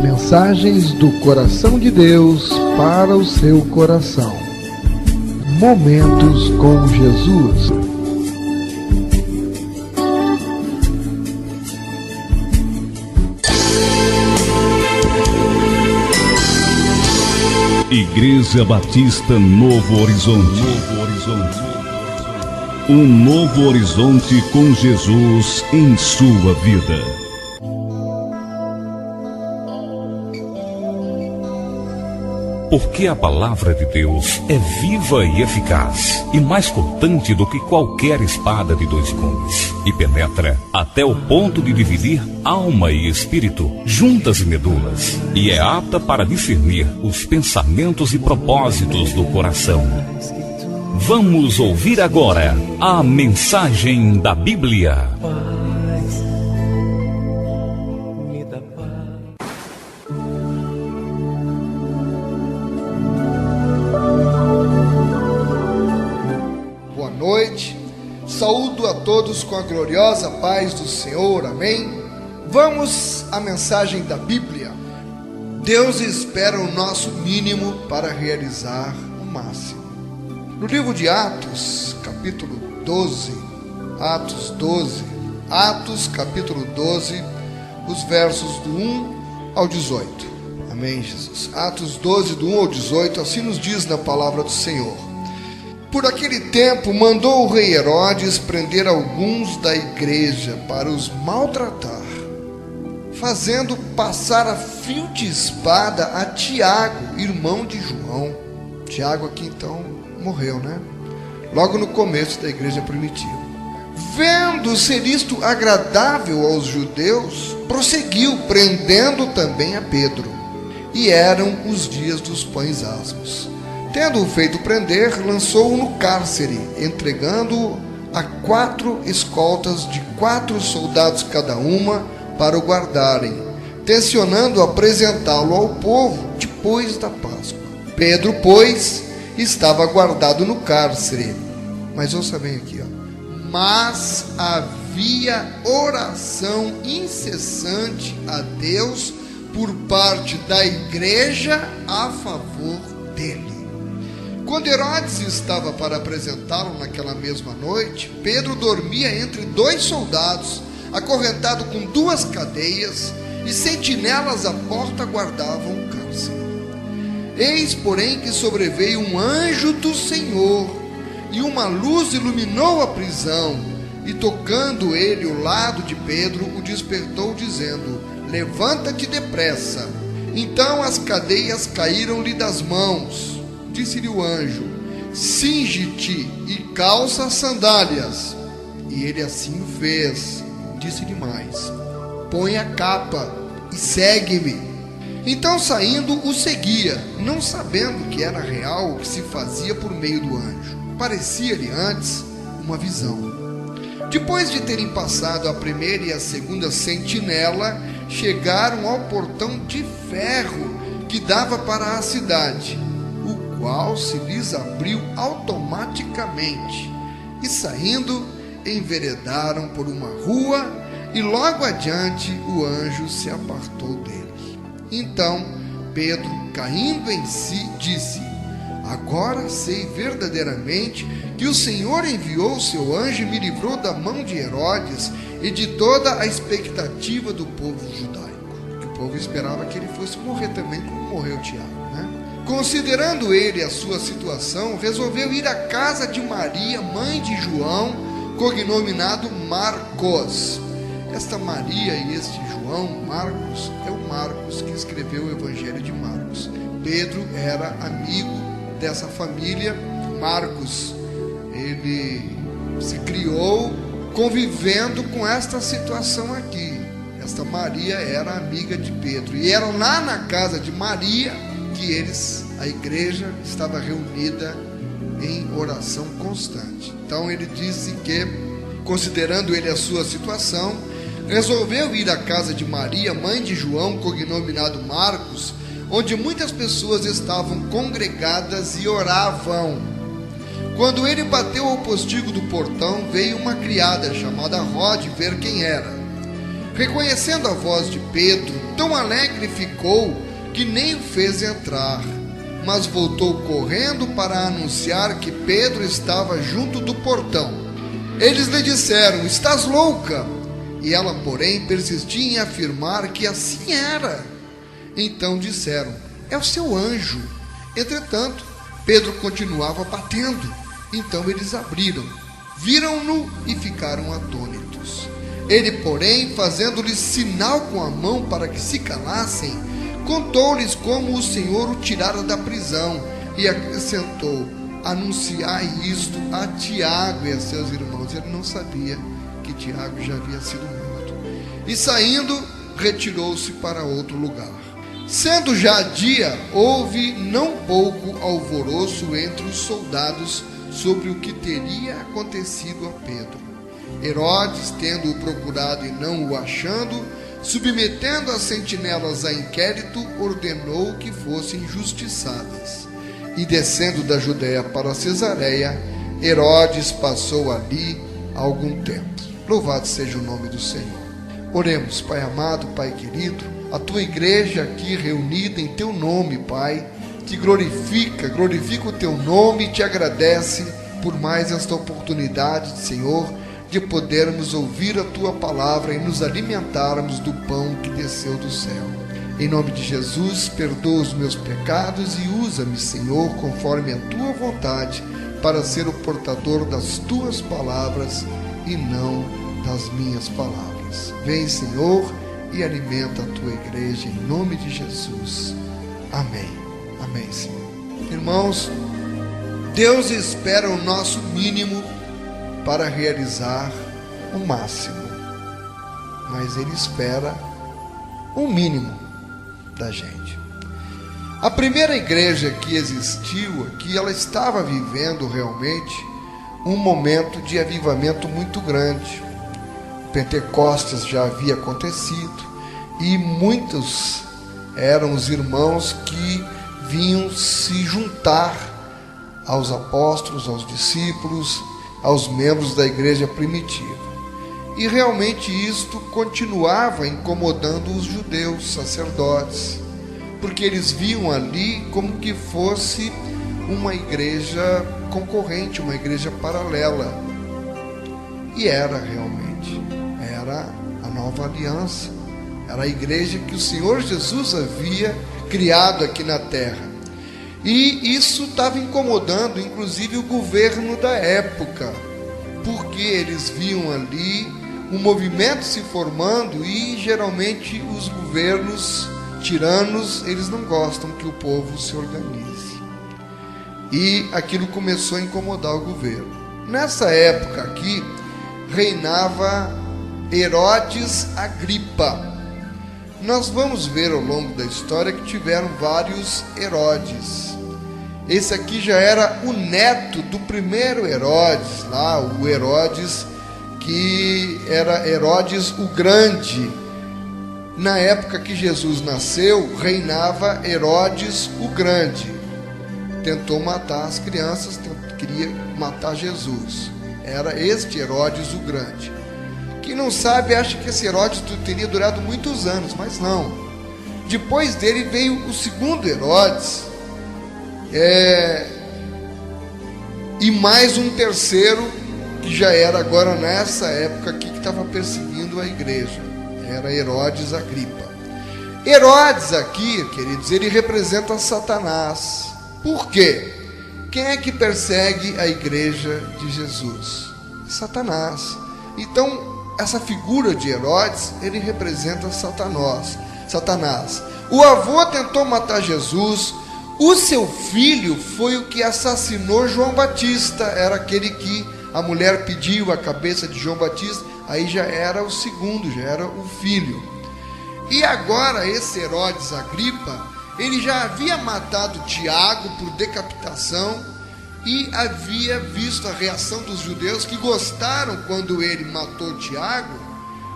Mensagens do coração de Deus para o seu coração. Momentos com Jesus. Igreja Batista Novo Horizonte. Um novo horizonte com Jesus em sua vida. Porque a palavra de Deus é viva e eficaz, e mais cortante do que qualquer espada de dois gumes, e penetra até o ponto de dividir alma e espírito, juntas e medulas, e é apta para discernir os pensamentos e propósitos do coração. Vamos ouvir agora a mensagem da Bíblia. Saúdo a todos com a gloriosa paz do Senhor, amém? Vamos à mensagem da Bíblia. Deus espera o nosso mínimo para realizar o máximo. No livro de Atos, capítulo 12, Atos capítulo 12, os versos do 1 ao 18. Amém, Jesus? Atos 12, do 1 ao 18, assim nos diz na palavra do Senhor. Por aquele tempo, mandou o rei Herodes prender alguns da igreja para os maltratar, fazendo passar a fio de espada a Tiago, irmão de João. Tiago aqui então morreu, né? Logo no começo da igreja primitiva. Vendo ser isto agradável aos judeus, prosseguiu, prendendo também a Pedro. E eram os dias dos pães asmos. Tendo-o feito prender, lançou-o no cárcere, entregando-o a 4 escoltas de 4 soldados cada uma para o guardarem, tencionando apresentá-lo ao povo depois da Páscoa. Pedro, pois, estava guardado no cárcere. Mas ouça bem aqui, Mas havia oração incessante a Deus por parte da igreja a favor dele. Quando Herodes estava para apresentá-lo naquela mesma noite, Pedro dormia entre 2 soldados, acorrentado com 2 cadeias, e sentinelas à porta guardavam o cárcere. Eis, porém, que sobreveio um anjo do Senhor, e uma luz iluminou a prisão, e tocando ele o lado de Pedro, o despertou, dizendo: levanta-te depressa. Então as cadeias caíram-lhe das mãos. Disse-lhe o anjo: cinge-te e calça as sandálias. E ele assim o fez. Disse-lhe mais: põe a capa e segue-me. Então, saindo, o seguia, não sabendo que era real o que se fazia por meio do anjo. Parecia-lhe antes uma visão. Depois de terem passado a primeira e a segunda sentinela, chegaram ao portão de ferro que dava para a cidade, qual se lhes abriu automaticamente, e saindo, enveredaram por uma rua, e logo adiante o anjo se apartou deles. Então Pedro, caindo em si, disse: agora sei verdadeiramente que o Senhor enviou o seu anjo e me livrou da mão de Herodes e de toda a expectativa do povo judaico. Que o povo esperava que ele fosse morrer também, como morreu Tiago, né? Considerando ele a sua situação, resolveu ir à casa de Maria, mãe de João, cognominado Marcos. Esta Maria e este João, Marcos, é o Marcos que escreveu o Evangelho de Marcos. Pedro era amigo dessa família. Marcos, ele se criou convivendo com esta situação aqui. Esta Maria era amiga de Pedro, e eram lá na casa de Maria que a igreja estava reunida em oração constante. Então ele disse que, considerando ele a sua situação, resolveu ir à casa de Maria, mãe de João, cognominado Marcos, onde muitas pessoas estavam congregadas e oravam. Quando ele bateu ao postigo do portão, veio uma criada chamada Rode ver quem era. Reconhecendo a voz de Pedro, tão alegre ficou que nem o fez entrar, mas voltou correndo para anunciar que Pedro estava junto do portão. Eles lhe disseram: estás louca? E ela, porém, persistia em afirmar que assim era. Então disseram: é o seu anjo. Entretanto, Pedro continuava batendo. Então eles abriram, viram-no e ficaram atônitos. Ele, porém, fazendo-lhes sinal com a mão para que se calassem, contou-lhes como o Senhor o tirara da prisão e acrescentou: anunciai isto a Tiago e a seus irmãos. Ele não sabia que Tiago já havia sido morto. E saindo, retirou-se para outro lugar. Sendo já dia, houve não pouco alvoroço entre os soldados sobre o que teria acontecido a Pedro. Herodes, tendo-o procurado e não o achando, submetendo as sentinelas a inquérito, ordenou que fossem injustiçadas. E descendo da Judéia para Cesareia, Herodes passou ali algum tempo. Louvado seja o nome do Senhor. Oremos. Pai amado, Pai querido, a tua igreja aqui reunida em teu nome, Pai, te glorifica o teu nome e te agradece por mais esta oportunidade, Senhor, de podermos ouvir a tua palavra e nos alimentarmos do pão que desceu do céu. Em nome de Jesus, perdoa os meus pecados e usa-me, Senhor, conforme a tua vontade, para ser o portador das tuas palavras e não das minhas palavras. Vem, Senhor, e alimenta a tua igreja, em nome de Jesus. Amém. Amém, Senhor. Irmãos, Deus espera o nosso mínimo para realizar o máximo, mas Ele espera um mínimo da gente. A primeira igreja que existiu aqui, ela estava vivendo realmente um momento de avivamento muito grande. Pentecostes já havia acontecido e muitos eram os irmãos que vinham se juntar aos apóstolos, aos discípulos, aos membros da igreja primitiva. E realmente isto continuava incomodando os judeus, sacerdotes, porque eles viam ali como que fosse uma igreja concorrente, uma igreja paralela. E era realmente, era a nova aliança, era a igreja que o Senhor Jesus havia criado aqui na terra. E isso estava incomodando inclusive o governo da época, porque eles viam ali um movimento se formando e geralmente os governos tiranos, eles não gostam que o povo se organize. E aquilo começou a incomodar o governo. Nessa época aqui, reinava Herodes Agripa. Nós vamos ver ao longo da história que tiveram vários Herodes. Esse aqui já era o neto do primeiro Herodes, lá, o Herodes, que era Herodes o Grande. Na época que Jesus nasceu, reinava Herodes o Grande. Tentou matar as crianças, queria matar Jesus. Era este Herodes o Grande. Quem não sabe acha que esse Herodes teria durado muitos anos, mas não. Depois dele veio o segundo Herodes, e mais um terceiro, que já era agora nessa época aqui, que estava perseguindo a igreja. Era Herodes Agripa. Herodes aqui, queridos, ele representa Satanás. Por quê? Quem é que persegue a igreja de Jesus? Satanás. Então, essa figura de Herodes, ele representa Satanás. O avô tentou matar Jesus. O seu filho foi o que assassinou João Batista. Era aquele que a mulher pediu a cabeça de João Batista. Aí já era o segundo, já era o filho. E agora esse Herodes Agripa, ele já havia matado Tiago por decapitação e havia visto a reação dos judeus, que gostaram quando ele matou Tiago.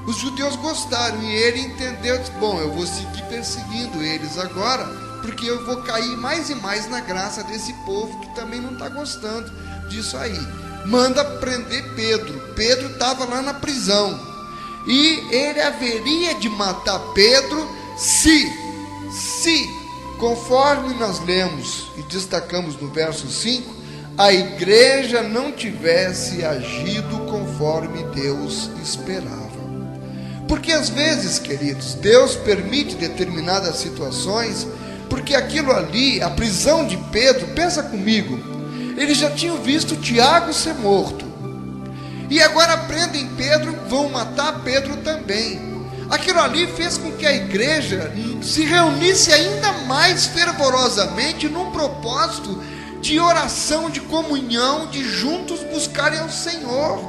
Os judeus gostaram e ele entendeu, disse: bom, eu vou seguir perseguindo eles agora, porque eu vou cair mais e mais na graça desse povo que também não está gostando disso aí. Manda prender Pedro. Pedro estava lá na prisão e ele haveria de matar Pedro se, conforme nós lemos e destacamos no verso 5, a igreja não tivesse agido conforme Deus esperava. Porque às vezes, queridos, Deus permite determinadas situações, porque aquilo ali, a prisão de Pedro, pensa comigo, eles já tinham visto Tiago ser morto, e agora prendem Pedro, vão matar Pedro também. Aquilo ali fez com que a igreja se reunisse ainda mais fervorosamente num propósito de oração, de comunhão, de juntos buscarem ao Senhor.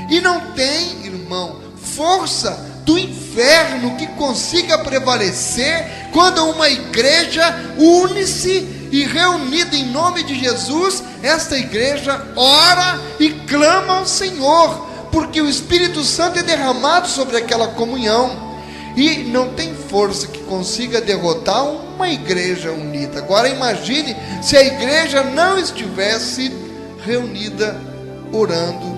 E não tem, irmão, força do inferno que consiga prevalecer quando uma igreja une-se e, reunida em nome de Jesus, esta igreja ora e clama ao Senhor, porque o Espírito Santo é derramado sobre aquela comunhão, e não tem força que consiga derrotar uma igreja unida. Agora imagine se a igreja não estivesse reunida orando.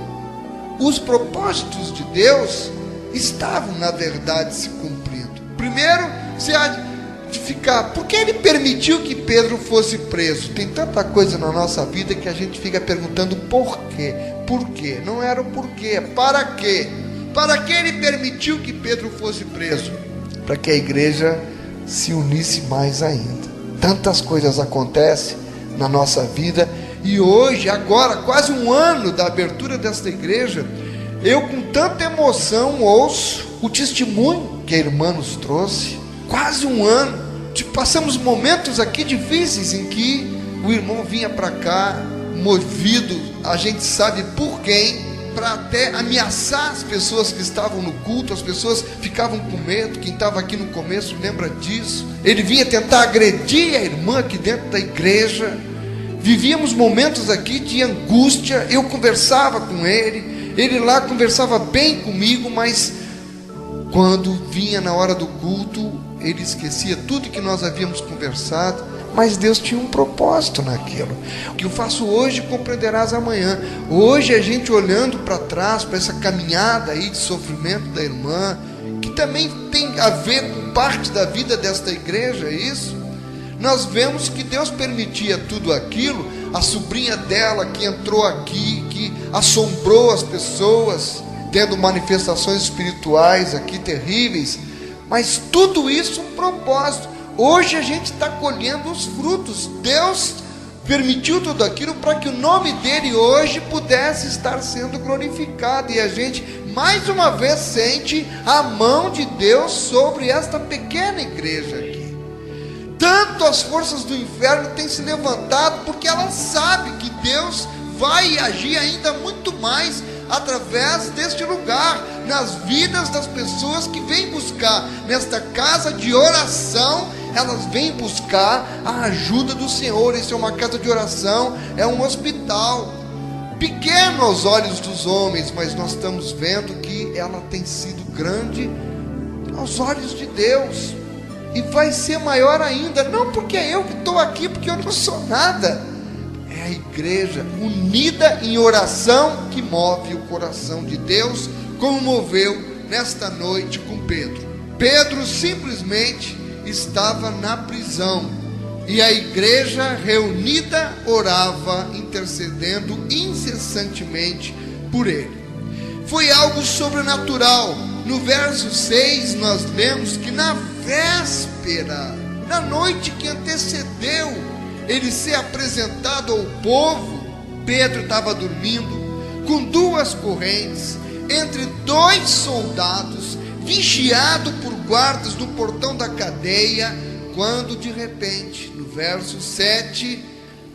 Os propósitos de Deus estavam, na verdade, se cumprindo. Primeiro, você há de ficar, por que ele permitiu que Pedro fosse preso? Tem tanta coisa na nossa vida que a gente fica perguntando por quê? Por quê? Não era o porquê, para quê? Para que ele permitiu que Pedro fosse preso? Para que a igreja se unisse mais ainda. Tantas coisas acontecem na nossa vida, e hoje, agora, quase um ano da abertura desta igreja, eu com tanta emoção ouço o testemunho que a irmã nos trouxe. Quase um ano, passamos momentos aqui difíceis em que o irmão vinha para cá, movido, a gente sabe por quem, para até ameaçar as pessoas que estavam no culto. As pessoas ficavam com medo. Quem estava aqui no começo lembra disso. Ele vinha tentar agredir a irmã aqui dentro da igreja. Vivíamos momentos aqui de angústia. Eu conversava com ele, ele lá conversava bem comigo, mas quando vinha na hora do culto, ele esquecia tudo que nós havíamos conversado. Mas Deus tinha um propósito naquilo. O que eu faço hoje, compreenderás amanhã. Hoje a gente olhando para trás, para essa caminhada aí de sofrimento da irmã, que também tem a ver com parte da vida desta igreja, isso, nós vemos que Deus permitia tudo aquilo. A sobrinha dela que entrou aqui, que assombrou as pessoas, tendo manifestações espirituais aqui terríveis, mas tudo isso um propósito. Hoje a gente está colhendo os frutos. Deus permitiu tudo aquilo para que o nome dele hoje pudesse estar sendo glorificado, e a gente mais uma vez sente a mão de Deus sobre esta pequena igreja aqui. Tanto as forças do inferno têm se levantado, porque ela sabe que Deus vai agir ainda muito mais através deste lugar, nas vidas das pessoas que vêm buscar nesta casa de oração. Elas vêm buscar a ajuda do Senhor. Isso é uma casa de oração, é um hospital, pequeno aos olhos dos homens, mas nós estamos vendo que ela tem sido grande aos olhos de Deus, e vai ser maior ainda, não porque é eu que estou aqui, porque eu não sou nada, é a igreja unida em oração que move o coração de Deus, como moveu nesta noite com Pedro. Pedro simplesmente estava na prisão, e a igreja reunida orava, intercedendo incessantemente por ele. Foi algo sobrenatural. No verso 6 nós lemos que na véspera, na noite que antecedeu ele ser apresentado ao povo, Pedro estava dormindo com duas correntes entre dois soldados, vigiado por guardas no portão da cadeia, quando de repente, no verso 7,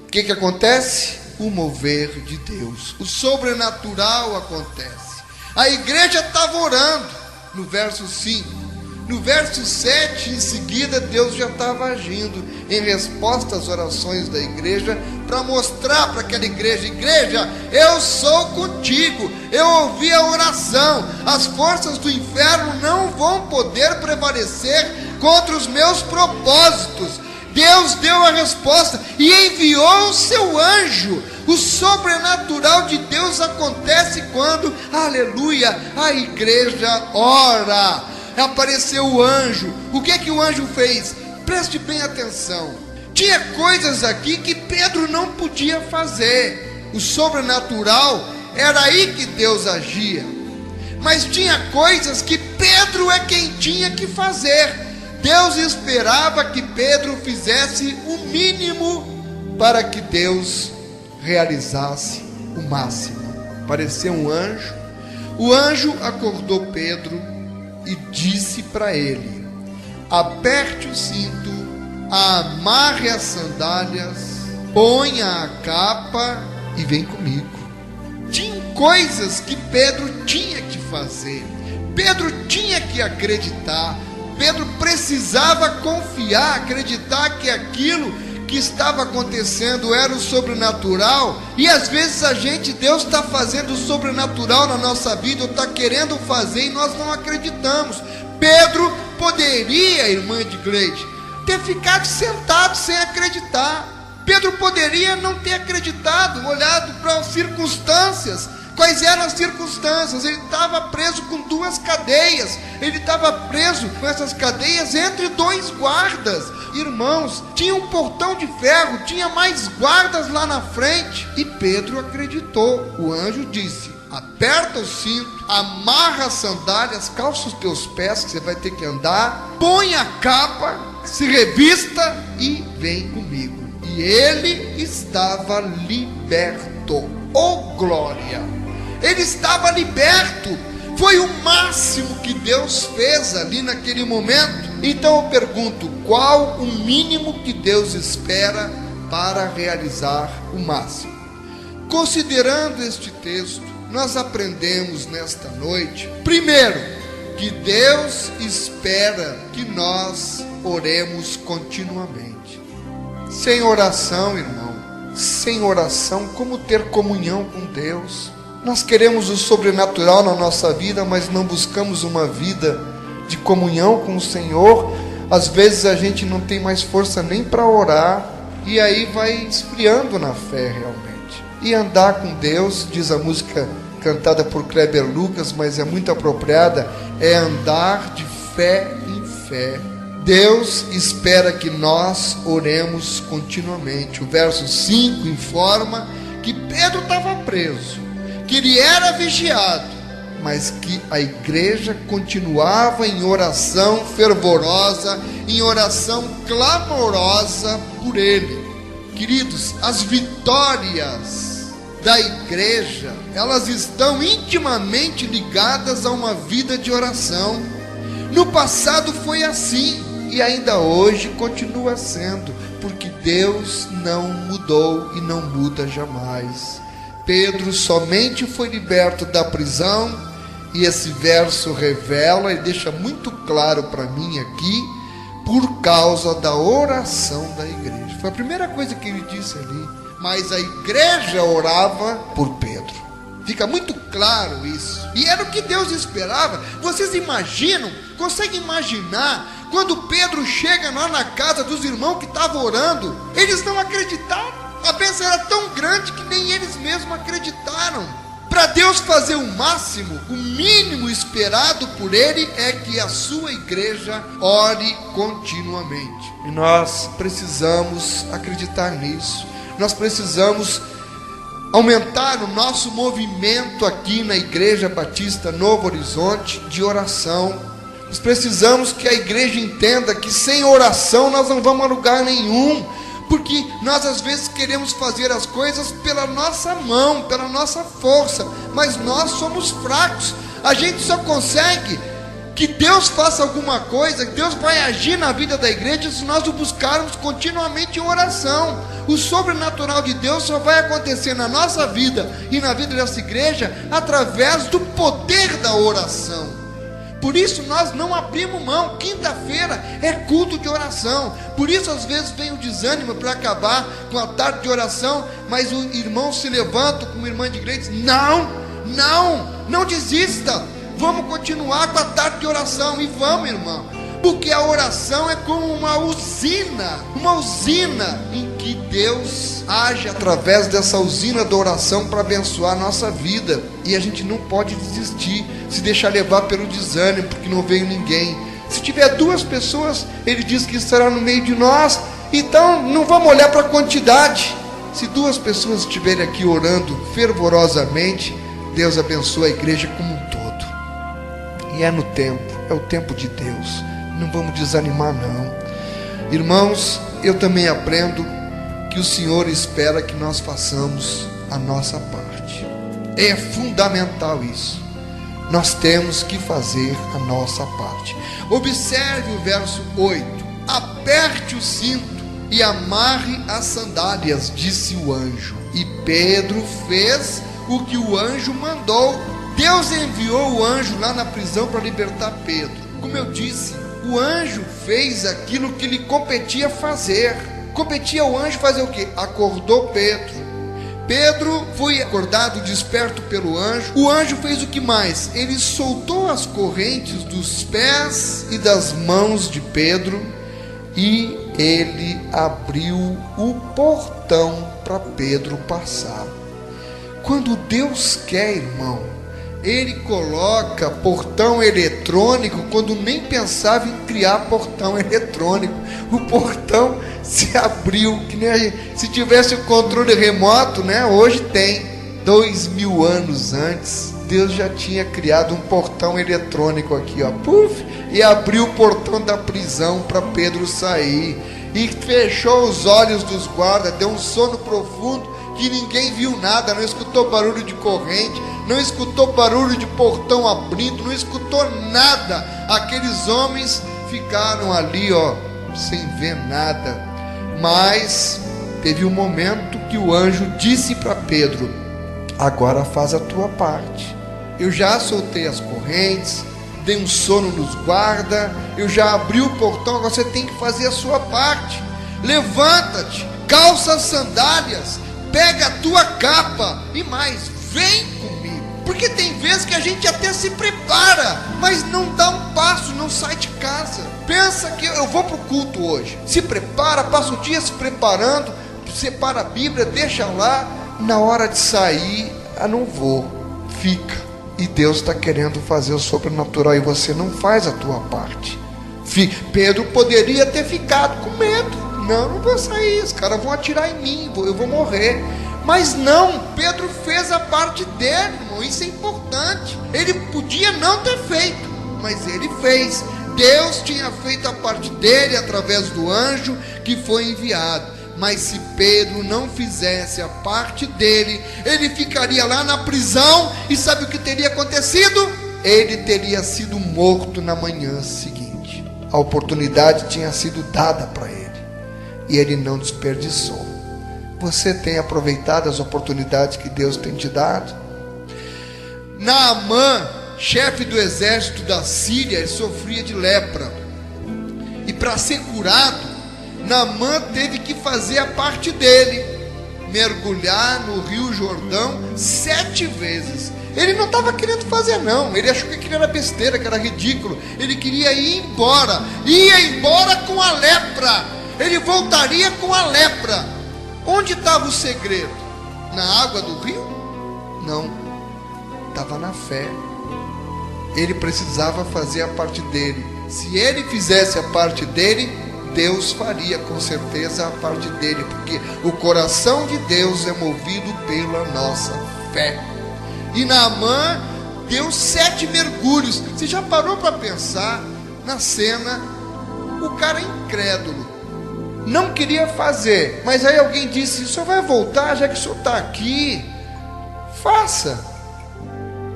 o que acontece? O mover de Deus, o sobrenatural acontece. A igreja estava orando, no verso 5. No verso 7, em seguida, Deus já estava agindo em resposta às orações da igreja, para mostrar para aquela igreja: igreja, eu sou contigo, eu ouvi a oração, as forças do inferno não vão poder prevalecer contra os meus propósitos. Deus deu a resposta e enviou o seu anjo. O sobrenatural de Deus acontece quando, aleluia, a igreja ora. apareceu o anjo. O que é que o anjo fez? Preste bem atenção. Tinha coisas aqui que Pedro não podia fazer. O sobrenatural era aí que Deus agia. Mas tinha coisas que Pedro é quem tinha que fazer. Deus esperava que Pedro fizesse o mínimo para que Deus realizasse o máximo. Apareceu um anjo. O anjo acordou Pedro e disse para ele: aperte o cinto, amarre as sandálias, ponha a capa e vem comigo. Tinha coisas que Pedro tinha que fazer. Pedro tinha que acreditar. Pedro precisava confiar, acreditar que aquilo que estava acontecendo era o sobrenatural. E às vezes Deus está fazendo o sobrenatural na nossa vida, ou está querendo fazer, e nós não acreditamos. Pedro poderia, irmã de Gleide, ter ficado sentado sem acreditar. Pedro poderia não ter acreditado, olhado para as circunstâncias. Quais eram as circunstâncias? Ele estava preso com 2 cadeias. Ele estava preso com essas cadeias entre 2 guardas. Irmãos, tinha um portão de ferro, tinha mais guardas lá na frente. E Pedro acreditou. O anjo disse: aperta o cinto, amarra as sandálias, calça os teus pés, que você vai ter que andar, põe a capa, se revista e vem comigo. E ele estava liberto. Oh glória! Ele estava liberto. Foi o máximo que Deus fez ali naquele momento. Então eu pergunto: qual o mínimo que Deus espera para realizar o máximo? Considerando este texto, nós aprendemos nesta noite, primeiro, que Deus espera que nós oremos continuamente. Sem oração, irmão, sem oração, como ter comunhão com Deus? Nós queremos o sobrenatural na nossa vida, mas não buscamos uma vida de comunhão com o Senhor. Às vezes a gente não tem mais força nem para orar, e aí vai esfriando na fé realmente. E andar com Deus, diz a música cantada por Kleber Lucas, mas é muito apropriada, é andar de fé em fé. Deus espera que nós oremos continuamente. O verso 5 informa que Pedro estava preso, que ele era vigiado, mas que a igreja continuava em oração fervorosa, em oração clamorosa por ele. Queridos, as vitórias da igreja, elas estão intimamente ligadas a uma vida de oração. No passado foi assim, e ainda hoje continua sendo, porque Deus não mudou e não muda jamais. Pedro somente foi liberto da prisão, e esse verso revela e deixa muito claro para mim aqui, por causa da oração da igreja. Foi a primeira coisa que ele disse ali. Mas a igreja orava por Pedro. Fica muito claro isso. E era o que Deus esperava. Vocês imaginam, conseguem imaginar, quando Pedro chega lá na casa dos irmãos que estavam orando, eles não acreditaram. A bênção era tão grande que nem eles mesmos acreditaram. Para Deus fazer o máximo, o mínimo esperado por Ele é que a sua igreja ore continuamente. E nós precisamos acreditar nisso. Nós precisamos aumentar o nosso movimento aqui na Igreja Batista Novo Horizonte de oração. Nós precisamos que a igreja entenda que sem oração nós não vamos a lugar nenhum. Porque nós às vezes queremos fazer as coisas pela nossa mão, pela nossa força, mas nós somos fracos. A gente só consegue que Deus faça alguma coisa, que Deus vai agir na vida da igreja se nós o buscarmos continuamente em oração. O sobrenatural de Deus só vai acontecer na nossa vida e na vida dessa igreja através do poder da oração. Por isso nós não abrimos mão. Quinta-feira é culto de oração. Por isso às vezes vem o desânimo para acabar com a tarde de oração, mas o irmão se levanta como irmã de igreja e diz: não desista, vamos continuar com a tarde de oração. E vamos, irmão, porque a oração é como uma usina em que Deus age através dessa usina da oração para abençoar a nossa vida. E a gente não pode desistir, se deixar levar pelo desânimo, porque não veio ninguém. Se tiver 2 pessoas, ele diz que estará no meio de nós. Então não vamos olhar para a quantidade. Se 2 pessoas estiverem aqui orando fervorosamente, Deus abençoa a igreja como um todo. E é no tempo, é o tempo de Deus. Não vamos desanimar não. Irmãos, eu também aprendo que o Senhor espera que nós façamos a nossa parte. É fundamental isso. Nós temos que fazer a nossa parte. Observe o verso 8. Aperte o cinto e amarre as sandálias, disse o anjo. E Pedro fez o que o anjo mandou. Deus enviou o anjo lá na prisão para libertar Pedro. Como eu disse, o anjo fez aquilo que lhe competia fazer. Competia ao anjo fazer o quê? Acordou Pedro. Pedro foi acordado, desperto pelo anjo. O anjo fez o que mais? Ele soltou as correntes dos pés e das mãos de Pedro e ele abriu o portão para Pedro passar. Quando Deus quer, irmão, Ele coloca portão eletrônico quando nem pensava em criar portão eletrônico. O portão se abriu, que nem se tivesse o controle remoto, né? Hoje tem. 2000 anos antes, Deus já tinha criado um portão eletrônico aqui, ó, puf, e abriu o portão da prisão para Pedro sair. E fechou os olhos dos guardas, deu um sono profundo que ninguém viu nada, não escutou barulho de corrente, não escutou barulho de portão abrindo, não escutou nada. Aqueles homens ficaram ali, ó, sem ver nada. Mas teve um momento que o anjo disse para Pedro: agora faz a tua parte. Eu já soltei as correntes, dei um sono nos guardas, eu já abri o portão, agora você tem que fazer a sua parte. Levanta-te, calça as sandálias, pega a tua capa e mais, vem comigo. Porque tem vezes que a gente até se prepara, mas não dá um passo, não sai de casa. Pensa que eu vou para o culto hoje, se prepara, passa o dia se preparando, separa a Bíblia, deixa lá. Na hora de sair, não vou, fica. E Deus está querendo fazer o sobrenatural e você não faz a tua parte. Pedro poderia ter ficado com medo. Não vou sair, os caras vão atirar em mim, eu vou morrer. Mas não, Pedro fez a parte dele, irmão, isso é importante. Ele podia não ter feito, mas ele fez. Deus tinha feito a parte dele através do anjo que foi enviado. Mas se Pedro não fizesse a parte dele, ele ficaria lá na prisão. E sabe o que teria acontecido? Ele teria sido morto na manhã seguinte. A oportunidade tinha sido dada para ele e ele não desperdiçou. Você tem aproveitado as oportunidades que Deus tem te dado? Naamã, chefe do exército da Síria, ele sofria de lepra. E para ser curado, Naamã teve que fazer a parte dele, mergulhar no Rio Jordão 7 vezes. Ele não estava querendo fazer não, ele achou que aquilo era besteira, que era ridículo. Ele queria ir embora, ia embora com a lepra. Ele voltaria com a lepra. Onde estava o segredo? Na água do rio? Não, estava na fé. Ele precisava fazer a parte dele. Se ele fizesse a parte dele, Deus faria com certeza a parte dele, porque o coração de Deus é movido pela nossa fé. E Naamã deu 7 mergulhos. Você já parou para pensar na cena? O cara incrédulo, não queria fazer, mas aí alguém disse: o senhor vai voltar, já que o senhor está aqui, faça.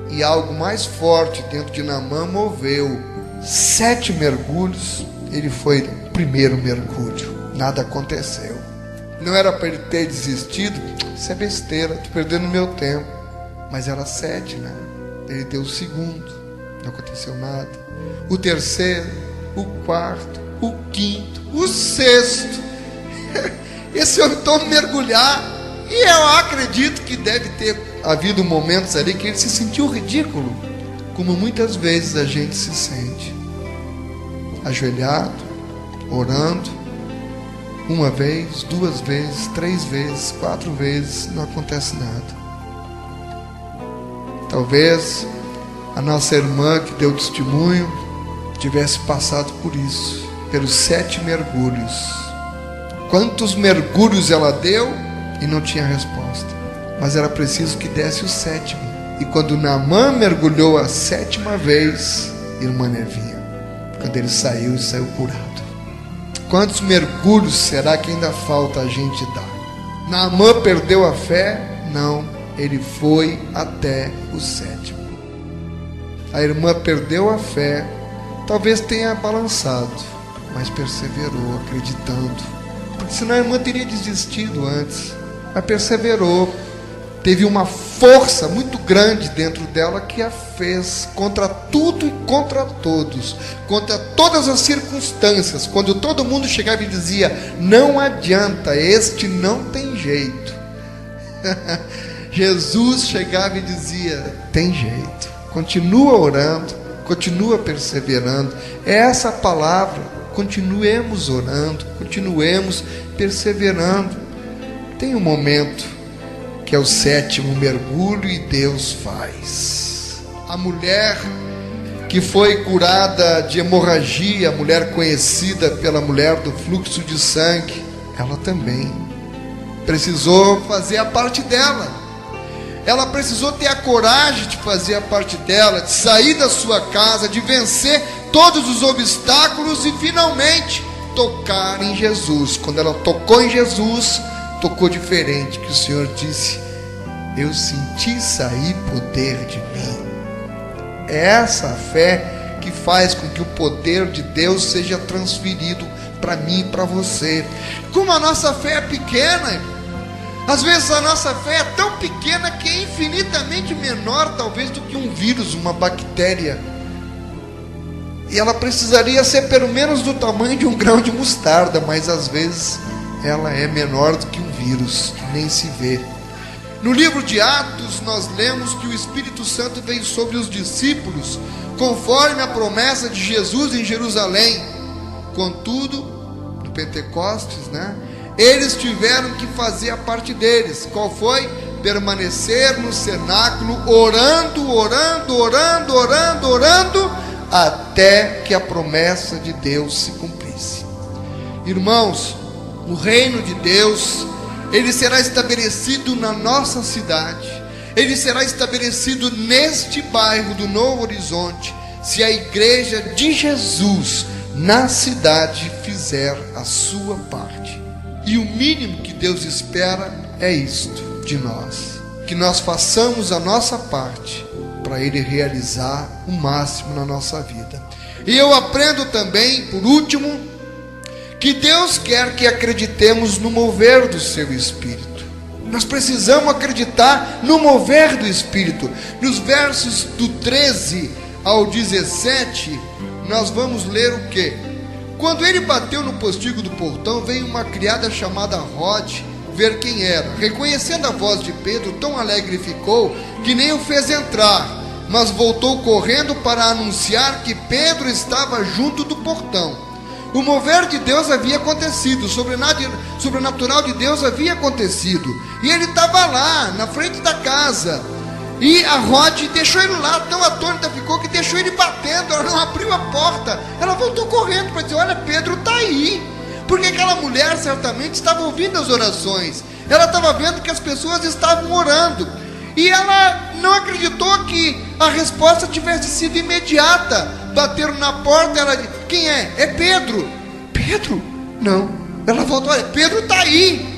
E algo mais forte dentro de Naamã moveu. 7 mergulhos, ele foi no primeiro mergulho, nada aconteceu. Não era para ele ter desistido, isso é besteira, estou perdendo meu tempo. Mas era 7, né? Ele deu o segundo, não aconteceu nada. O terceiro, o quarto, o quinto, o sexto. Esse homem tentou mergulhar, e eu acredito que deve ter havido momentos ali que ele se sentiu ridículo, como muitas vezes a gente se sente. ajoelhado, orando, uma vez, 2 vezes, 3 vezes, 4 vezes, não acontece nada. Talvez a nossa irmã que deu testemunho tivesse passado por isso, pelos 7 mergulhos. Quantos mergulhos ela deu e não tinha resposta, mas era preciso que desse o 7º. E quando Naamã mergulhou a 7ª vez, irmã Nevinha, quando ele saiu curado. Quantos mergulhos será que ainda falta a gente dar? Naamã perdeu a fé? Não, ele foi até o 7º. A irmã perdeu a fé, talvez tenha balançado, mas perseverou, acreditando, porque senão a irmã teria desistido antes. Mas perseverou, teve uma força muito grande dentro dela que a fez contra tudo e contra todos, contra todas as circunstâncias. Quando todo mundo chegava e dizia: não adianta, este não tem jeito, Jesus chegava e dizia: tem jeito, continua orando, continua perseverando. É essa palavra: continuemos orando, continuemos perseverando. Tem um momento que é o 7º mergulho, e Deus faz. A mulher que foi curada de hemorragia, a mulher conhecida pela mulher do fluxo de sangue, ela também precisou fazer a parte dela. Ela precisou ter a coragem de fazer a parte dela, de sair da sua casa, de vencer todos os obstáculos e finalmente tocar em Jesus. Quando ela tocou em Jesus, tocou diferente, que o Senhor disse: eu senti sair poder de mim. É essa fé que faz com que o poder de Deus seja transferido para mim e para você. Como a nossa fé é pequena, às vezes a nossa fé é tão pequena que é infinitamente menor talvez do que um vírus, uma bactéria, e ela precisaria ser pelo menos do tamanho de um grão de mostarda, mas às vezes ela é menor do que um vírus, que nem se vê. No livro de Atos nós lemos que o Espírito Santo veio sobre os discípulos, conforme a promessa de Jesus em Jerusalém. Contudo, no Pentecostes, eles tiveram que fazer a parte deles. Qual foi? Permanecer no cenáculo, orando, até que a promessa de Deus se cumprisse. Irmãos, o reino de Deus, ele será estabelecido na nossa cidade, ele será estabelecido neste bairro do Novo Horizonte, se a igreja de Jesus na cidade fizer a sua parte. E o mínimo que Deus espera é isto de nós, que nós façamos a nossa parte para Ele realizar o máximo na nossa vida. E eu aprendo também, por último, que Deus quer que acreditemos no mover do seu Espírito. Nós precisamos acreditar no mover do Espírito. Nos versos do 13 ao 17, nós vamos ler o quê? Quando ele bateu no postigo do portão, veio uma criada chamada Rode ver quem era. Reconhecendo a voz de Pedro, tão alegre ficou que nem o fez entrar, mas voltou correndo para anunciar que Pedro estava junto do portão. O mover de Deus havia acontecido, o sobrenatural de Deus havia acontecido, e ele estava lá, na frente da casa, e a Rode deixou ele lá, tão atônita ficou que deixou ele batendo, ela não abriu a porta, ela voltou correndo para dizer: olha, Pedro está aí, porque aquela mulher certamente estava ouvindo as orações, ela estava vendo que as pessoas estavam orando, e ela não acreditou que a resposta tivesse sido imediata. Bateram na porta, ela disse: quem é? É Pedro. Pedro? Não. Ela voltou: olha, Pedro está aí.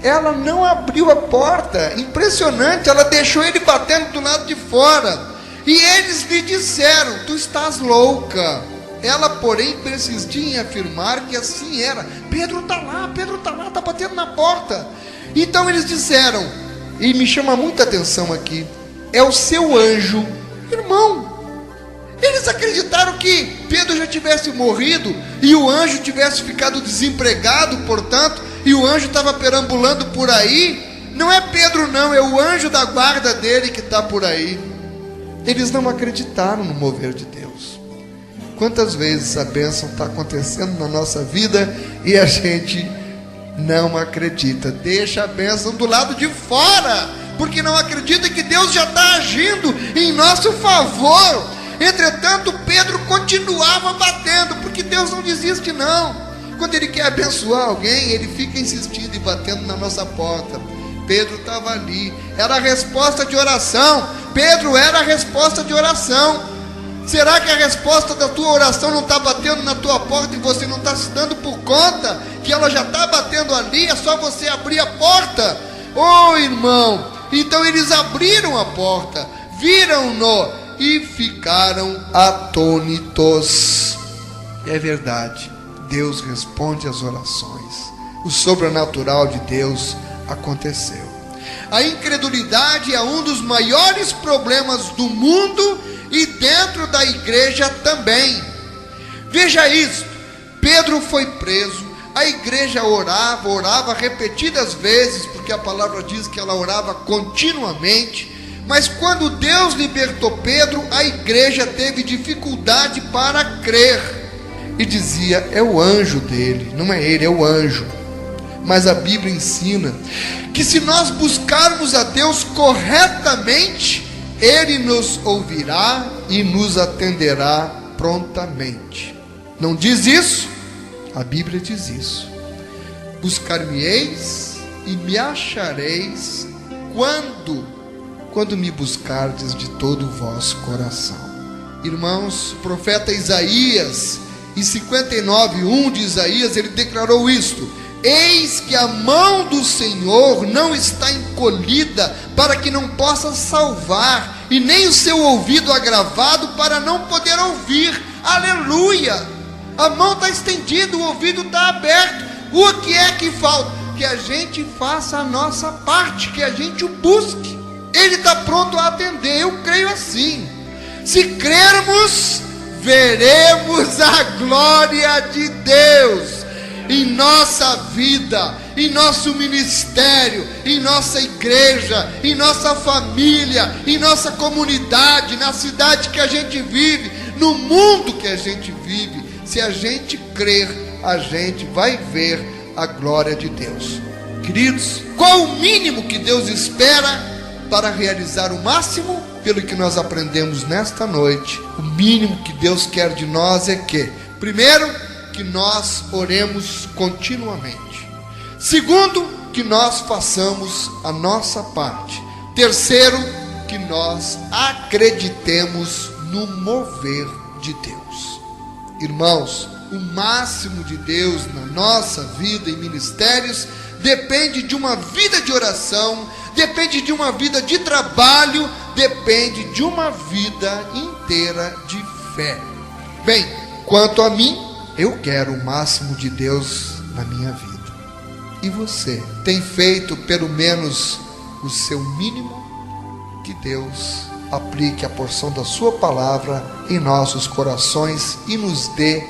Ela não abriu a porta, impressionante, ela deixou ele batendo do lado de fora, e eles lhe disseram: tu estás louca. Ela, porém, persistia em afirmar que assim era. Pedro está lá, está batendo na porta. Então eles disseram, e me chama muita atenção aqui, é o seu anjo. Irmão, eles acreditaram que Pedro já tivesse morrido e o anjo tivesse ficado desempregado, portanto, e o anjo estava perambulando por aí. Não é Pedro não, é o anjo da guarda dele que está por aí. Eles não acreditaram no mover de Deus. Quantas vezes a bênção está acontecendo na nossa vida e a gente não acredita, deixa a bênção do lado de fora, porque não acredita que Deus já está agindo em nosso favor. Entretanto, Pedro continuava batendo, porque Deus não desiste não. Quando Ele quer abençoar alguém, Ele fica insistindo e batendo na nossa porta. Pedro estava ali, era a resposta de oração. Pedro era a resposta de oração. Será que a resposta da tua oração não está batendo na tua porta e você não está se dando por conta que ela já está batendo ali? É só você abrir a porta. Oh, irmão, então eles abriram a porta, viram-no e ficaram atônitos. É verdade, Deus responde às orações. O sobrenatural de Deus aconteceu. A incredulidade é um dos maiores problemas do mundo e dentro da igreja também. Veja isso, Pedro foi preso, a igreja orava repetidas vezes, porque a palavra diz que ela orava continuamente, mas quando Deus libertou Pedro, a igreja teve dificuldade para crer, e dizia, é o anjo dele, não é ele, é o anjo. Mas a Bíblia ensina que se nós buscarmos a Deus corretamente, Ele nos ouvirá e nos atenderá prontamente. Não diz isso? A Bíblia diz isso. Buscar-me-eis e me achareis quando me buscardes de todo o vosso coração. Irmãos, o profeta Isaías, em 59:1 de Isaías, ele declarou isto: eis que a mão do Senhor não está encolhida para que não possa salvar, e nem o seu ouvido agravado para não poder ouvir. Aleluia! A mão está estendida, o ouvido está aberto. O que é que falta? Que a gente faça a nossa parte, que a gente o busque. Ele está pronto a atender, eu creio assim. Se crermos, veremos a glória de Deus em nossa vida, em nosso ministério, em nossa igreja, em nossa família, em nossa comunidade, na cidade que a gente vive, no mundo que a gente vive. Se a gente crer, a gente vai ver a glória de Deus. Queridos, qual o mínimo que Deus espera para realizar o máximo? Pelo que nós aprendemos nesta noite, o mínimo que Deus quer de nós é que, primeiro, que nós oremos continuamente. Segundo, que nós façamos a nossa parte. Terceiro, que nós acreditemos no mover de Deus. Irmãos, o máximo de Deus na nossa vida e ministérios depende de uma vida de oração, depende de uma vida de trabalho, depende de uma vida inteira de fé. Bem, quanto a mim, eu quero o máximo de Deus na minha vida. E você, tem feito pelo menos o seu mínimo? Que Deus aplique a porção da sua palavra em nossos corações e nos dê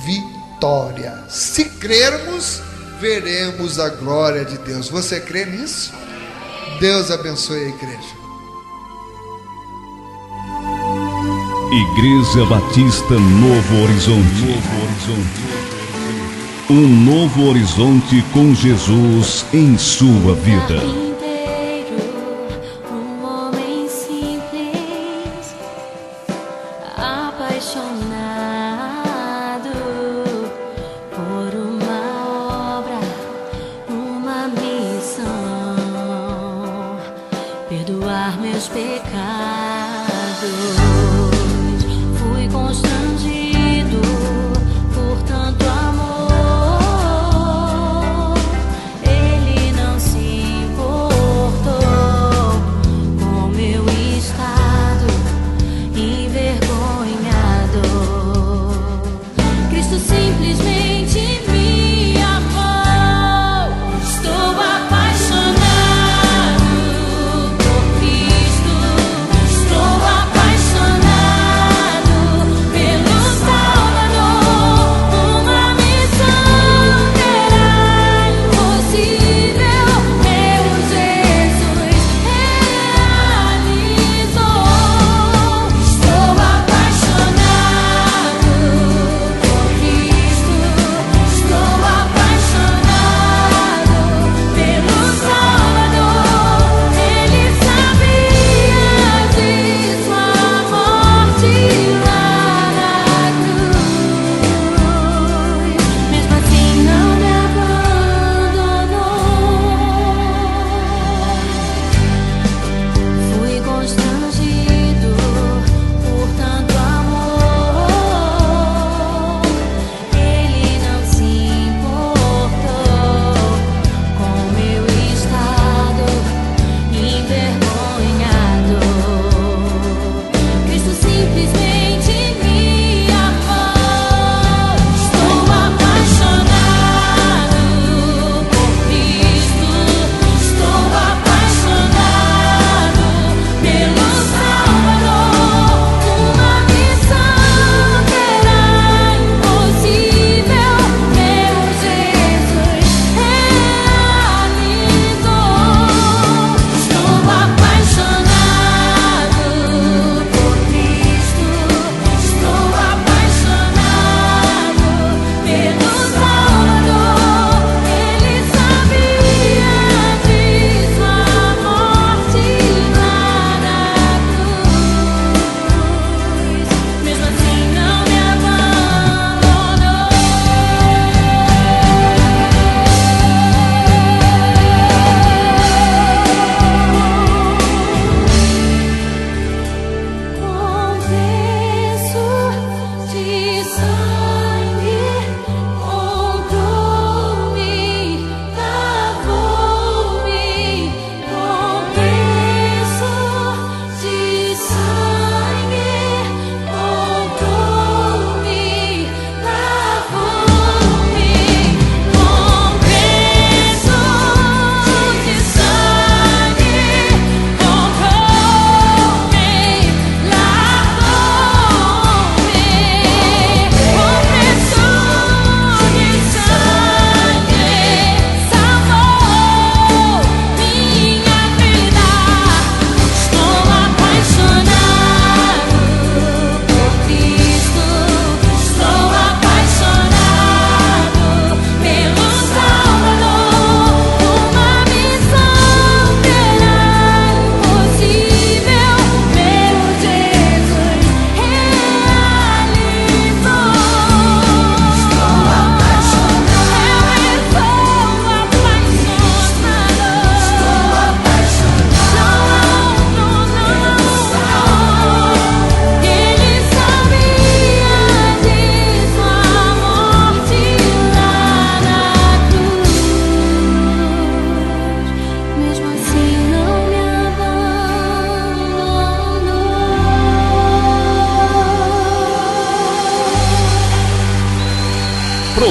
vitória. Se crermos, veremos a glória de Deus. Você crê nisso? Deus abençoe a igreja. Igreja Batista Novo Horizonte. Um novo horizonte com Jesus em sua vida. Um homem simples, apaixonado por uma obra, uma missão, perdoar meus pecados. Fui constrangido por tanto amor. Ele não se importou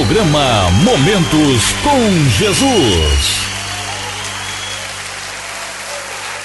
Programa Momentos com Jesus.